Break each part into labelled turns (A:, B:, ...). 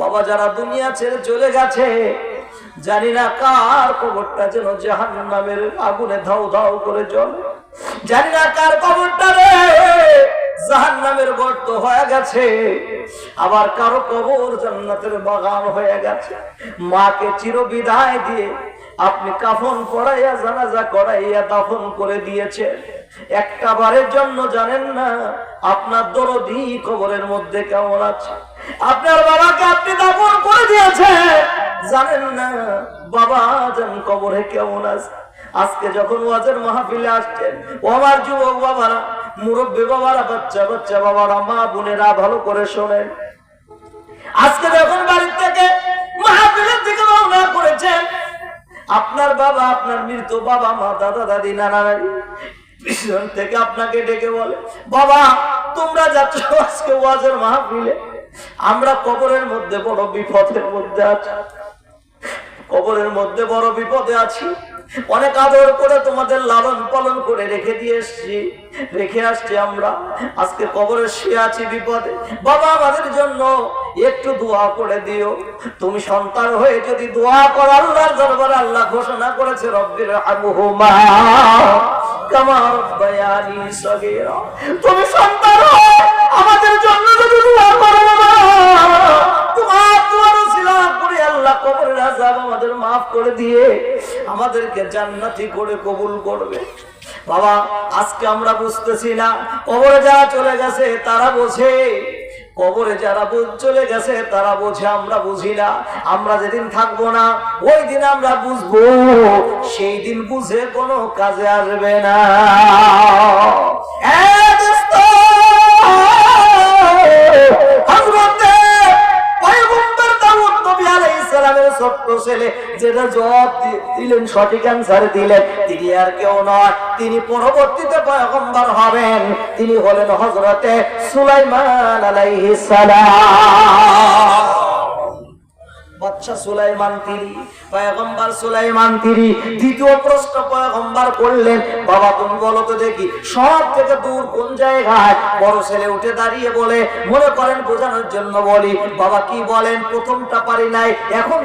A: বাবা যারা দুনিয়া ছেড়ে চলে গেছে জানি না কার কবরটা যেন জাহান্নামের আগুনে ধাউ ধাউ করে জ্বলে, জানি না কার কবরটা রে জাহান্নামের গর্ত হয়ে গেছে, আবার কারো কবর জান্নাতের বাগান হয়ে গেছে। মাকে চিরবিদায় দিয়ে আপনি কাফন পরাইয়া জানাজা করাইয়া দাফন করে দিয়েছেন, একটা বারের জন্য জানেন না আপনার দরদি কবরের মধ্যে কেমন আছে। আপনার বাবাকে আপনি দাফন করে দিয়েছেন, জানেন না বাবা জান কবরে কেমন আছে। আজকে যখন ওয়াজের মাহফিলে আসছেন, ও আমার যুবক বাবারা, মুরব্বী বাবারা, বাচ্চা বাচ্চা বাবারা, মা বোনেরা ভালো করে শোনেন। আজকে যখন বাড়ির থেকে মাহফিলের দিকে রওনা করেছেন, আপনার বাবা, আপনার মৃত বাবা মা, দাদা দাদি, নানা নানি পিছন থেকে আপনাকে ডেকে বলে, বাবা তোমরা যাচ্ছ আজকে ওয়াজের মাহফিলে, আমরা কবরের মধ্যে বড় বিপদের মধ্যে আছি, কবরের মধ্যে বড় বিপদে আছি। অনেক আদর করে তোমাদের লালন পালন করে রেখে আসছি আমরা, আজকে কবরে শুয়ে আছি বিপদে। বাবা আমাদের জন্য একটু দোয়া করে দিও। তুমি সন্তান হয়ে যদি দোয়া করো, আল্লাহর দরবারে আল্লাহ ঘোষণা করেছে রব্বির হামহুমা কামা রাব্বায়ানি সগীরা। তুমি সন্তান হয়ে আমাদের জন্য যদি দোয়া করো, তোমার দোয়ার উসিলা করে আল্লাহ কবরের আযাব আমাদের maaf করে দিয়ে আমাদেরকে জান্নাতি করে কবুল করবে। বাবা আজকে আমরা বুঝতেছি না, কবরে যারা চলে গেছে তারা বোঝে, কবরে যারা চলে গেছে তারা বোঝে, আমরা বুঝি না। আমরা যেদিন থাকবো না ওই দিন আমরা বুঝবো, সেই দিন বুঝে কোনো কাজে আসবে না। ছোট্ট ছেলে যেটা জবাব দিলেন, সঠিক অ্যান্সার দিলেন, তিনি আর কেউ নয়, তিনি পরবর্তীতে পয়গম্বর হবেন, তিনি হলেন হযরতে সুলাইমান আলাইহিস সালাম। বাদশা সুলাইমান তিনি, পয়গম্বর সুলাইমান তিনি। দ্বিতীয় প্রশ্ন পয়গম্বর করলেন, বাবা তুমি বলো তো দেখি সব থেকে দূর কোন জায়গায়? বড় ছেলে উঠে দাঁড়িয়ে বলে, মনে করেন বোঝানোর জন্য বলি, বাবা কি বলেন? প্রথমটা পারি নাই, এখন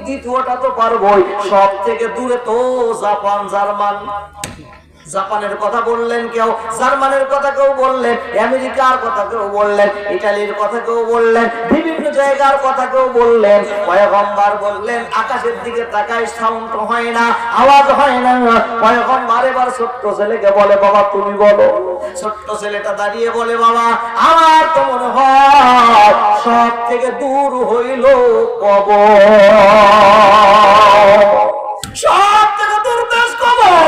A: দ্বিতীয়টা তো পারবোই। সব থেকে দূরে তো জাপান, জার্মান। জাপানের কথা বললেন কেউ, জার্মানের কথা কেউ বললেন, আমেরিকার কথা কেউ বললেন, ইটালির কথা কেউ বললেন, বিভিন্ন জায়গার কথা কেউ বললেন। পয়গম্বর বললেন আকাশের দিকে তাকায়, সাউন্ড হয় না, আওয়াজ হয় না। পয়গম্বর এবার ছোট্ট ছেলেকে বলে, বাবা তুমি বলো। ছোট্ট ছেলেটা দাঁড়িয়ে বলে, বাবা আমার তো মনে হয় সব থেকে দূর হইল কবর, সব থেকে দূর দেশ কবর।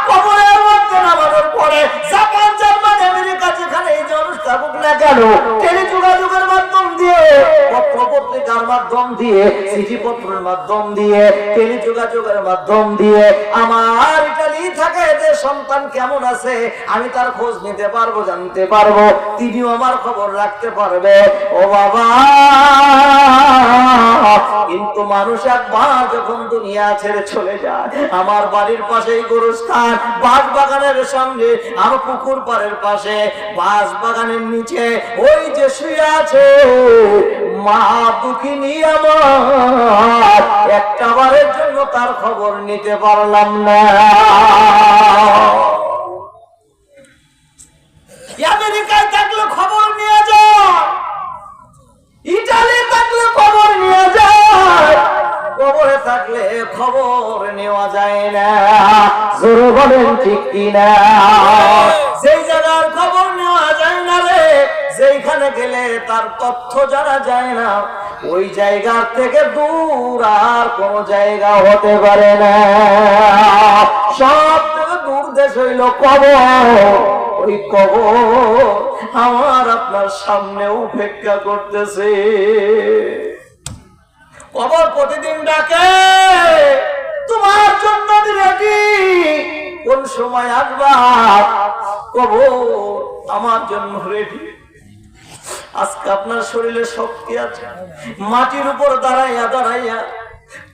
A: কবরের মধ্যে নামানোর পরে জাপান, জার্মান, আমেরিকা যেখানে এই মানুষ থাকুক না কেন, টেলিযোগাযোগের মাধ্যম দিয়ে, পত্র পত্রিকার মাধ্যম দিয়ে, চিঠিপত্রের মাধ্যম দিয়ে, টেলিযোগাযোগের মাধ্যম দিয়ে আমার ইটালি থাকে যে সন্তান কেমন আছে আমি তার খোঁজ নিতে পারবো, জানতে পারবো, তিনিও আমার খবর রাখতে পারবে। ও বাবা, কিন্তু মানুষ একবার যখন দুনিয়া ছেড়ে চলে যায়, আমার বাড়ির পাশেই গোরস্থান, বাঁশ বাগানের সঙ্গে, আমার পুকুর পাড়ের পাশে বাঁশ বাগানের নিচে ওই যে শুয়ে আছে মা দুঃখিনী, আমার একটা বারের জন্য তার খবর নিতে পারলাম না। আমেরিকায় থাকলে খবর নিয়ে যায়, ইটালি থাকলে খবর নিয়ে যায়, কবরে থাকলে খবর নেওয়া যায় না। জোরে বলেন ঠিক কিনা? সেই জায়গার খবর নেওয়া যায় না রে, যেখানে গেলে তার তথ্য জানা যায় না, ওই জায়গা থেকে দূর আর কোন জায়গা হতে পারে না। সব থেকে দূর দেশ হইল কবর। ওই কবর আমার আপনার সামনে অপেক্ষা করতেছে। কবর প্রতিদিন ডাকে, তোমার জন্য রেডি, কোন সময় আসবা? কবর আমার জন্য রেডি। আজকে আপনার শরীরে শক্তি আছে, মাটির উপর দাঁড়াইয়া দাঁড়াইয়া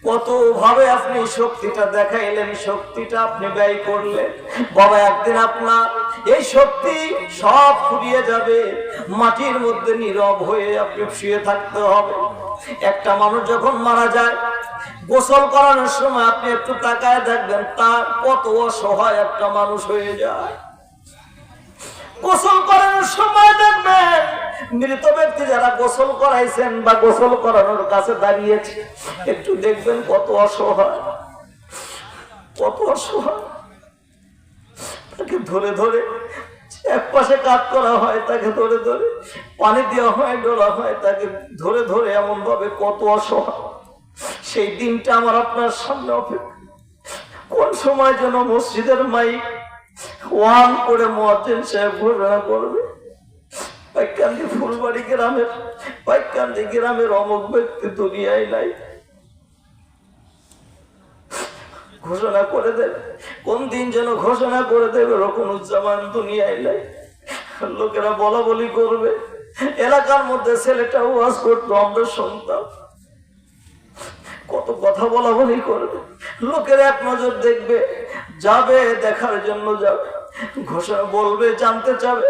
A: কত ভাবে আপনি শক্তিটা দেখাইলেন, শক্তিটা আপনি ব্যয় করলেন। বাবা একদিন আপনার এই শক্তি সব ফুরিয়ে যাবে, মাটির মধ্যে নীরব হয়ে আপনি শুয়ে থাকতে হবে। একটা মানুষ যখন মারা যায়, গোসল করানোর সময় আপনি একটু তাকায় দেখবেন তার কত অসহায় একটা মানুষ হয়ে যায়। গোসল করানোর সময় দেখবেন মৃত ব্যক্তি যারা গোসল করাইছেন বা গোসল করানোর কাছে দাঁড়িয়েছে, একটু দেখবেন কত অসহায়, কত অসহায়। তাকে ধরে ধরে এক পাশে কাজ করা হয়, তাকে ধরে ধরে পানি দেওয়া হয়, ডোলা হয়, তাকে ধরে ধরে এমন ভাবে কত অসহায়। সেই দিনটা আমার আপনার সামনে অপেক্ষা। কোন সময় যেন মসজিদের মাইক ওয়ান করে মুয়াজ্জিন সাহেব ঘোষণা করবে, পাইকান্দি ফুলবাড়ি গ্রামের, পাইকান্দি গ্রামের অমুক ব্যক্তি দুনিয়ায় নাই, ঘোষণা করে দেবে। কোন দিন যেন ঘোষণা করে দেবে রকুনুজ্জামান দুনিয়ায় নাই। লোকেরা বলা বলি করবে, এলাকার মধ্যে ছেলেটা ওয়াজ করতো, আমরা শুনতাম, কত কথা বলা বলি করবে। লোকের এক নজর দেখবে, যাবে দেখার জন্য যাবে, ঘোষণা বলবে, জানতে চাবে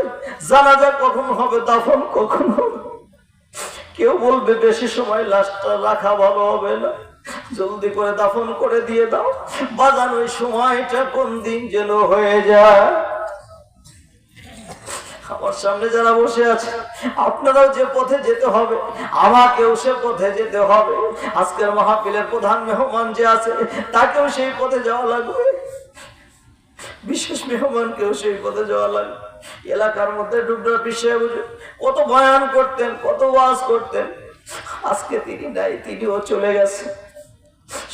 A: জানাজা কখন হবে, দাফন কখন হবে। কেউ বলবে বেশি সময় লাশটা রাখা ভালো হবে না, জলদি করে দাফন করে দিয়ে দাও। বাজান ওই সময়টা কোন দিন যেন হয়ে যায়। আমার সামনে যারা বসে আছে, আপনারাও যে পথে যেতে হবে, আমাকেও সে পথে যেতে হবে। আজকের মাহফিলের প্রধান মেহমান যে আছে, তাকেও সেই পথে যাওয়া লাগবে, বিশেষ মেহমানকেও সেই পথে যাওয়া লাগবে। এলাকার মধ্যে ডুবডা পিছিয়ে বুঝে কত বয়ান করতেন, কত ওয়াজ করতেন, আজকে তিনি নাই, তিনিও চলে গেছে।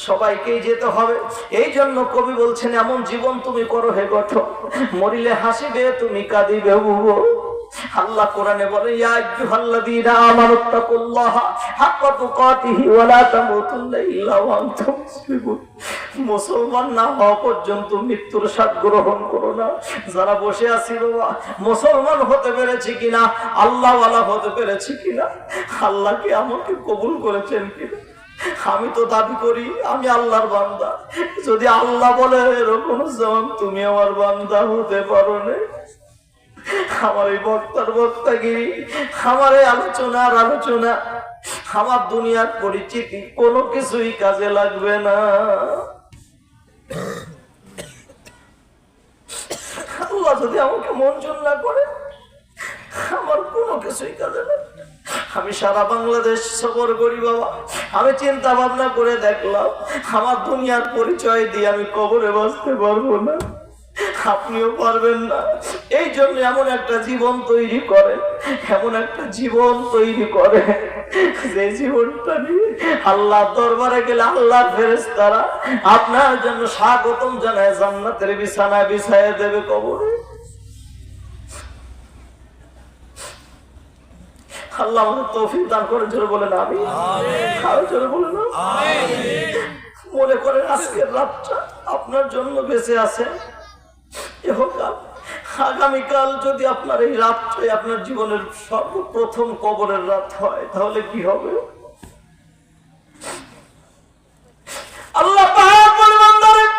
A: সবাইকেই যেতে হবে। এই জন্য কবি বলছেন, এমন জীবন তুমি করো হে গঠন, মরিলে হাসিবে তুমি কাঁদিবে বুবো। আল্লাহ কোরআনে বলে, ইয়া আইয়ুহাল্লাযীনা আমানুত্তাকুল্লাহা হাক্কা তুকাতিহি ওয়া লা তামুতুন্না ইল্লা ওয়া আনতুম মুসলিমুন। মুসলমান না হওয়া পর্যন্ত মৃত্যুর স্বাদ গ্রহণ করো না। যারা বসে আছি বাবা, মুসলমান হতে পেরেছি কিনা, আল্লাহওয়ালা হতে পেরেছি কিনা, আল্লাহকে আমাকে কবুল করেছেন কিনা। আমি তো দাবি করি আমি আল্লাহর বান্দা। যদি আল্লাহ বলে এরকম যেমন তুমি আমার বান্দা হতে পারো না, আমার এই বক্তার বক্তাগিরি, আমার এই আলোচনার আলোচনা, আমার দুনিয়ার পরিচিতি কোনো কিছুই কাজে লাগবে না। আল্লাহ যদি আমাকে মঞ্জুর না করে, আমার কোনো কিছুই কাজে লাগবে। আমি সারা বাংলাদেশ সফর করি বাবা, আমি চিন্তা ভাবনা করে দেখলাম আমার দুনিয়ার পরিচয় দিয়ে আমি কবরে বাঁচতে পারবো না, আপনিও পারবেন না। এই জন্য এমন একটা জীবন তৈরি করে, এমন একটা জীবন তৈরি করে যে জীবনটা নিয়ে আল্লাহ দরবারে গেলে আল্লাহর ফেরেশতারা আপনার জন্য স্বাগতম জানায়, জান্নাতের বিছানায় বিছায় দেবে কবরে। আল্লাহ আমাদের তৌফিক দান করে, জোরে বলেন আমিন। আরো জোরে বলেন আমিন। মনে করেন আজকের রাতটা আপনার জন্য বেঁচে আছে, ইহকাল। আগামীকাল যদি আপনার এই রাতটাই আপনার জীবনের সর্বপ্রথম কবরের রাত হয়, তাহলে কি হবে? আল্লাহ পাক বলেন,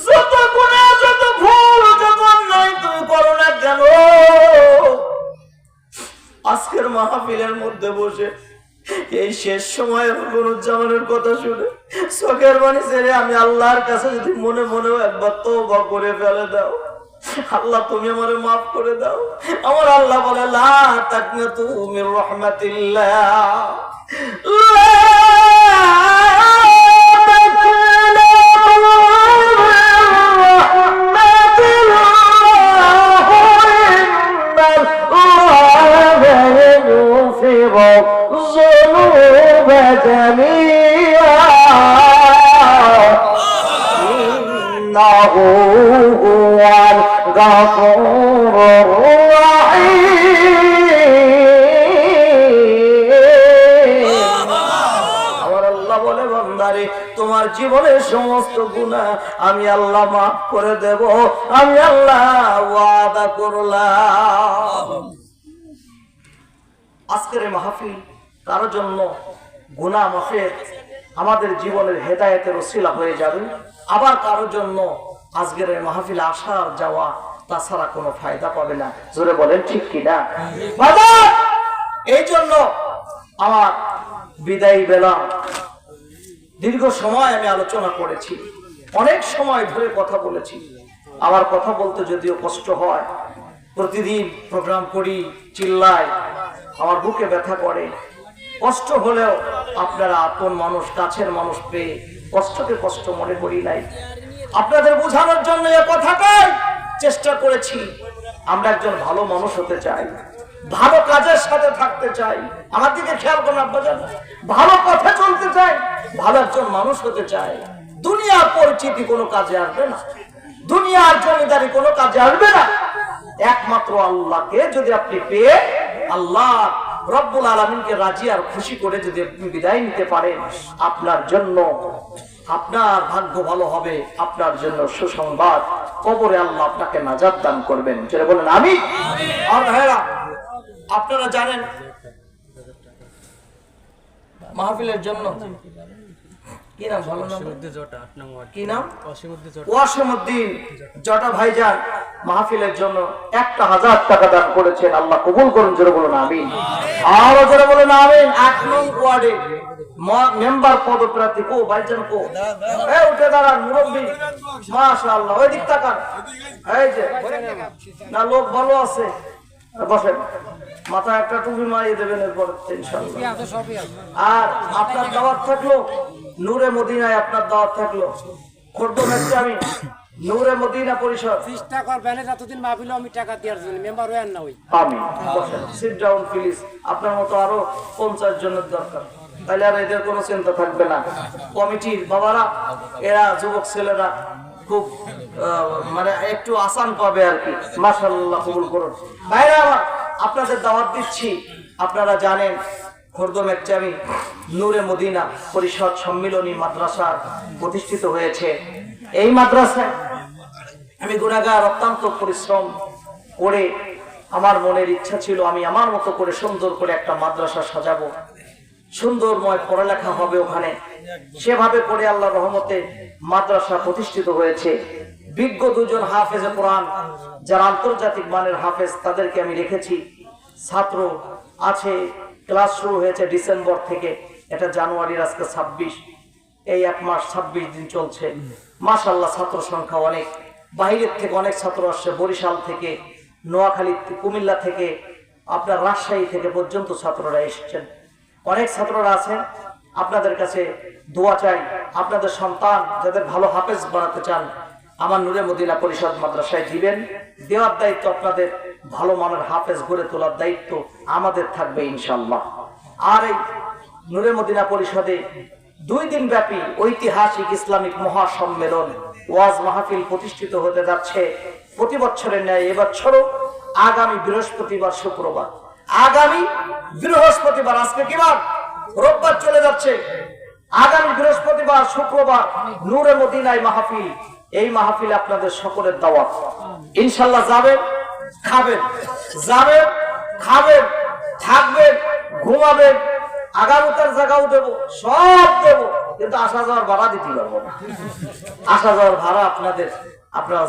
A: যত গুনাহ, যত ভুল, যত অন্যায় তুমি করো না কেন, আজকের মাহফিলের মধ্যে বসে এই শেষ সময় রকুনুজ্জামানের কথা শুনে চোখের পানি ছেড়ে আমি আল্লাহর কাছে যদি মনে মনেও একবার তওবা করে ফেলে দাও, আল্লাহ তুমি আমারে মাফ করে দাও। আমার আল্লাহ বলে, লা তাকনাতু মির রাহমাতিল্লাহ, তোমার জীবনের সমস্ত গুনাহ আমি আল্লাহ মাফ করে দেব, আমি আল্লাহ ওয়াদা করলাম। আজকের মাহফিল কারোর জন্য গুনাহ মাফের, আমাদের জীবনের হেদায়েতের ওসিলা হয়ে যাবে। আবার কারোর জন্য আজকের এই মাহফিলে আসা যাওয়া তাছাড়া কোনো ফায়দা পাবে না। জোরে বলেন ঠিক কিনা? বাজার এই জন্য আমার বিদায়ী বেলা দীর্ঘ সময় আমি আলোচনা করেছি, অনেক সময় ধরে কথা বলেছি। আমার কথা বলতে যদিও কষ্ট হয়, প্রতিদিন প্রোগ্রাম করি, চিল্লাই, আমার বুকে ব্যথা করে। কষ্ট হলেও আপনারা আপন মানুষ, কাছের মানুষ পেয়ে কষ্টকে কষ্ট মনে করি নাই। আপনাদের বোঝানোর জন্য এই কথাটাই চেষ্টা করেছি। আমরা একজন ভালো মানুষ হতে চাই, ভালো কাজের সাথে থাকতে চাই। আমার দিকে খেয়াল করুন আব্বাজান, ভালো পথে চলতে চাই, ভালো একজন মানুষ হতে চাই। দুনিয়ার পরিচিতি কোনো কাজে আসবে না, দুনিয়ার জমিদারি কোনো কাজে আসবে না। একমাত্র আল্লাহকে যদি আপনি পেয়ে আল্লাহ রব্বুল আলামিনকে রাজি আর খুশি করে যদি আপনি বিদায় নিতে পারেন, আপনার জন্য আপনার ভাগ্য ভালো হবে, আপনার জন্য সুসংবাদ। কবরে আল্লাহ আপনাকে নাজাত দান করবেন। যেটা বলেন আমিন। আর ভাইরা, আপনারা জানেন মাহফিলের জন্য কি নাম, ভালো নাম কি নাম, ওয়াসিমউদ্দিন জটা ভাইজান মাহফিলের জন্য 1000 টাকা দান করেছেন। আল্লাহ কবুল করুন। জোরে বলুন আমিন। আরো জোরে বলুন আমিন। 8 নং ওয়ার্ডে মেম্বার পদপ্রার্থী কো ভাইজান কো, এই উঠে দাঁড়ান মুরব্বি, মাশাআল্লাহ। ওই দিক তাকান, এই যে না লোক ভালো আছে, বসেন, মাথায় একটা টুপি মারিয়ে দেবেন এরপর ইনশাআল্লাহ। আর আপনার দাওয়াত থাকলো নূরে মদিনায়, আপনার দাওয়াত থাকলো খোরদম আমি নূরে মদিনা পরিষদ।
B: 30 টাকা করবেন যতদিন মাহফিল আমি টাকা দেওয়ার জন্য মেম্বার হয়েন না। ওই
A: আমি সিট ডাউন প্লিজ। আপনার মতো আরো 50 জনের দরকার, তাহলে আর এদের কোনো চিন্তা থাকবে না। কমিটির বাবারা, এরা যুবক ছেলেরা খুব মানে একটু আসান পাবে আর কি। মাশাআল্লাহ, কবুল করুন। ভাইরা আমার, আপনাদের দাওয়াত দিচ্ছি। আপনারা জানেন খোরদম আমি নূরে মদিনা পরিষদ সম্মিলনী মাদ্রাসা প্রতিষ্ঠিত হয়েছে। এই মাদ্রাসায় আমি গুনাহগার অত্যন্ত পরিশ্রম করে আমার মনের ইচ্ছা ছিল আমি আমার মতো করে সুন্দর করে একটা মাদ্রাসা সাজাবো, সুন্দরময় পড়ালেখা হবে ওখানে। সেভাবে করে আল্লাহর রহমতে মাদ্রাসা প্রতিষ্ঠিত হয়েছে। বিজ্ঞ 2 জন হাফেজে কোরআন, যারা আন্তর্জাতিক মানের হাফেজ, তাদেরকে আমি রেখেছি। ছাত্র আছে, ক্লাস শুরু হয়েছে ডিসেম্বর থেকে, এটা জানুয়ারির আজকে 26, এই 1 মাস 26 দিন চলছে। মাশাআল্লাহ, ছাত্র সংখ্যা অনেক। বাইরের থেকে অনেক ছাত্র আসছে, বরিশাল থেকে, নোয়াখালী, কুমিল্লা থেকে, আপনার রাজশাহী থেকে পর্যন্ত ছাত্ররা এসেছেন। অনেক ছাত্ররা আছেন। আপনাদের কাছে দোয়া চাই, আপনাদের সন্তান যাদের ভালো হাফেজ বানাতে চান, আমার নূরে মদিনা পরিষদ মাদ্রাসায় দিবেন। দেওয়ার দায়িত্ব আপনাদের, ভালো মানের হাফেজ গড়ে তোলার দায়িত্ব আমাদের থাকবে ইনশাআল্লাহ। আর এই নূরে মদিনা পরিষদে 2 দিন ব্যাপী ঐতিহাসিক ইসলামিক মহাসম্মেলন ওয়াজ মাহফিল প্রতিষ্ঠিত হতে যাচ্ছে। প্রতি বছরের ন্যায় এবছরও আগামী বৃহস্পতিবার, শুক্রবার, আগামী বৃহস্পতিবার, আজকে কি বার, রোববার চলে যাচ্ছে, আগামী বৃহস্পতিবার, শুক্রবার নূরে মদিনায় মাহফিল। এই মাহফিলে আপনাদের সকলের দাওয়াত। ইনশাআল্লাহ যাবেন, খাবেন, যাবেন, খাবেন, থাকবেন, ঘুমাবেন, আগামীকার জায়গাও দেবো, সব দেবো, কিন্তু আসা যাওয়ার ভাড়া দিতে পারবো না। আসা যাওয়ার ভাড়া আপনাদের, আপনারা